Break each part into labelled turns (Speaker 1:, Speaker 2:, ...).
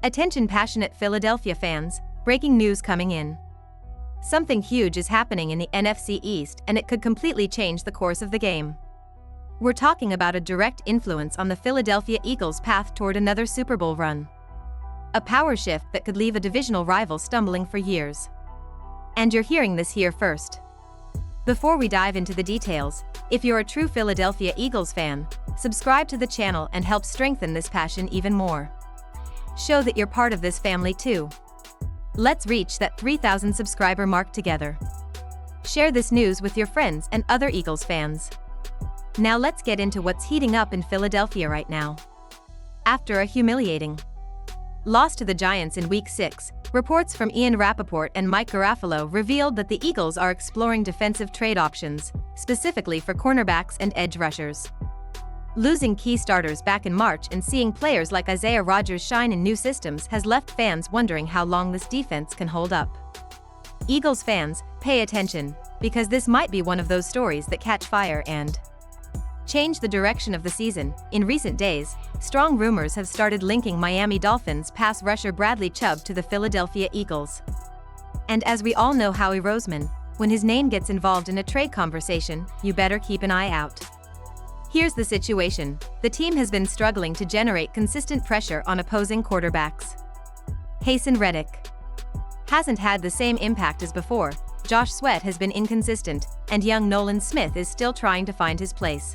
Speaker 1: Attention passionate Philadelphia fans, breaking news coming in. Something huge is happening in the NFC East and it could completely change the course of the game. We're talking about a direct influence on the Philadelphia Eagles' path toward another Super Bowl run. A power shift that could leave a divisional rival stumbling for years. And you're hearing this here first. Before we dive into the details, if you're a true Philadelphia Eagles fan, subscribe to the channel and help strengthen this passion even more. Show that you're part of this family too. Let's reach that 3,000 subscriber mark together. Share this news with your friends and other Eagles fans. Now let's get into what's heating up in Philadelphia right now. After a humiliating loss to the Giants in Week 6, reports from Ian Rappaport and Mike Garafolo revealed that the Eagles are exploring defensive trade options, specifically for cornerbacks and edge rushers. Losing key starters back in March and seeing players like Isaiah Rodgers shine in new systems has left fans wondering how long this defense can hold up. Eagles fans, pay attention, because this might be one of those stories that catch fire and change the direction of the season. In recent days, strong rumors have started linking Miami Dolphins pass rusher Bradley Chubb to the Philadelphia Eagles. And as we all know, Howie Roseman, when his name gets involved in a trade conversation, you better keep an eye out. Here's the situation: the team has been struggling to generate consistent pressure on opposing quarterbacks. Haason Reddick hasn't had the same impact as before, Josh Sweat has been inconsistent, and young Nolan Smith is still trying to find his place.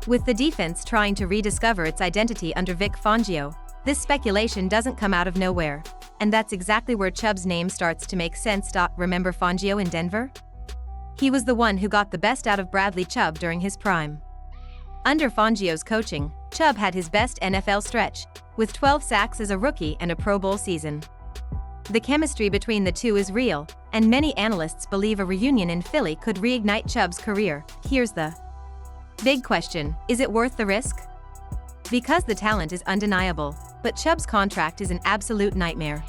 Speaker 1: With the defense trying to rediscover its identity under Vic Fangio, this speculation doesn't come out of nowhere, and that's exactly where Chubb's name starts to make sense. Remember Fangio in Denver? He was the one who got the best out of Bradley Chubb during his prime. Under Fangio's coaching, Chubb had his best NFL stretch, with 12 sacks as a rookie and a Pro Bowl season. The chemistry between the two is real, and many analysts believe a reunion in Philly could reignite Chubb's career. Here's the big question: is it worth the risk? Because the talent is undeniable, but Chubb's contract is an absolute nightmare.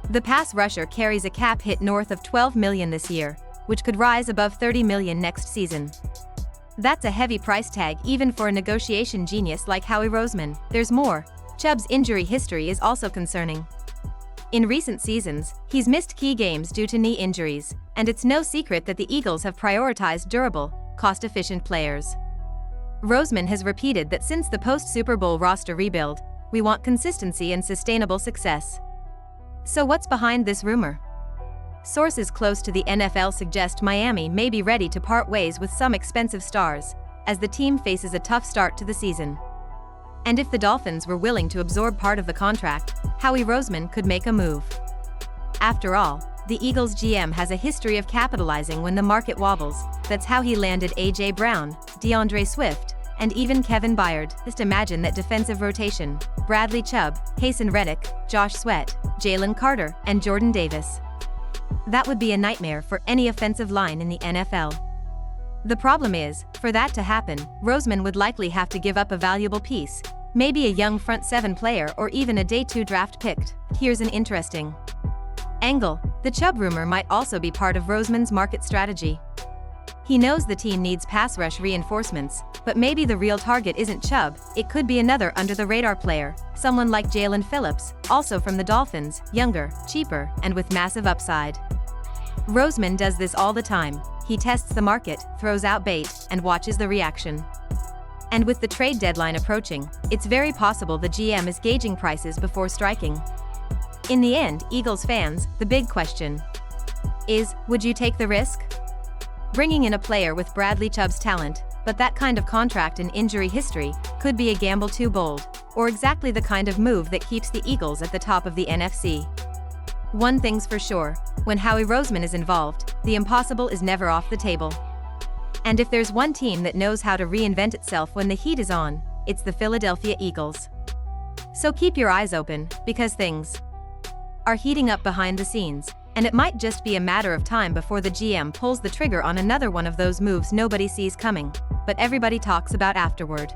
Speaker 1: The pass rusher carries a cap hit north of $12 million this year, which could rise above $30 million next season. That's a heavy price tag even for a negotiation genius like Howie Roseman. There's more. Chubb's injury history is also concerning. In recent seasons, he's missed key games due to knee injuries, and it's no secret that the Eagles have prioritized durable, cost-efficient players. Roseman has repeated that since the post-Super Bowl roster rebuild, we want consistency and sustainable success. So what's behind this rumor? Sources close to the NFL suggest Miami may be ready to part ways with some expensive stars, as the team faces a tough start to the season. And if the Dolphins were willing to absorb part of the contract, Howie Roseman could make a move. After all, the Eagles GM has a history of capitalizing when the market wobbles. That's how he landed A.J. Brown, DeAndre Swift, and even Kevin Byard. Just imagine that defensive rotation: Bradley Chubb, Haason Reddick, Josh Sweat, Jalen Carter, and Jordan Davis. That would be a nightmare for any offensive line in the NFL. The problem is, for that to happen, Roseman would likely have to give up a valuable piece, maybe a young front seven player or even a day 2 draft pick. Here's an interesting angle: the Chubb rumor might also be part of Roseman's market strategy. He knows the team needs pass rush reinforcements, but maybe the real target isn't Chubb, it could be another under-the-radar player, someone like Jalen Phillips, also from the Dolphins, younger, cheaper, and with massive upside. Roseman does this all the time: he tests the market, throws out bait, and watches the reaction. And with the trade deadline approaching, it's very possible the GM is gauging prices before striking. In the end, Eagles fans, the big question is, would you take the risk? Bringing in a player with Bradley Chubb's talent, but that kind of contract and injury history, could be a gamble too bold, or exactly the kind of move that keeps the Eagles at the top of the NFC. One thing's for sure: when Howie Roseman is involved, the impossible is never off the table. And if there's one team that knows how to reinvent itself when the heat is on, it's the Philadelphia Eagles. So keep your eyes open, because things are heating up behind the scenes, and it might just be a matter of time before the GM pulls the trigger on another one of those moves nobody sees coming, but everybody talks about afterward.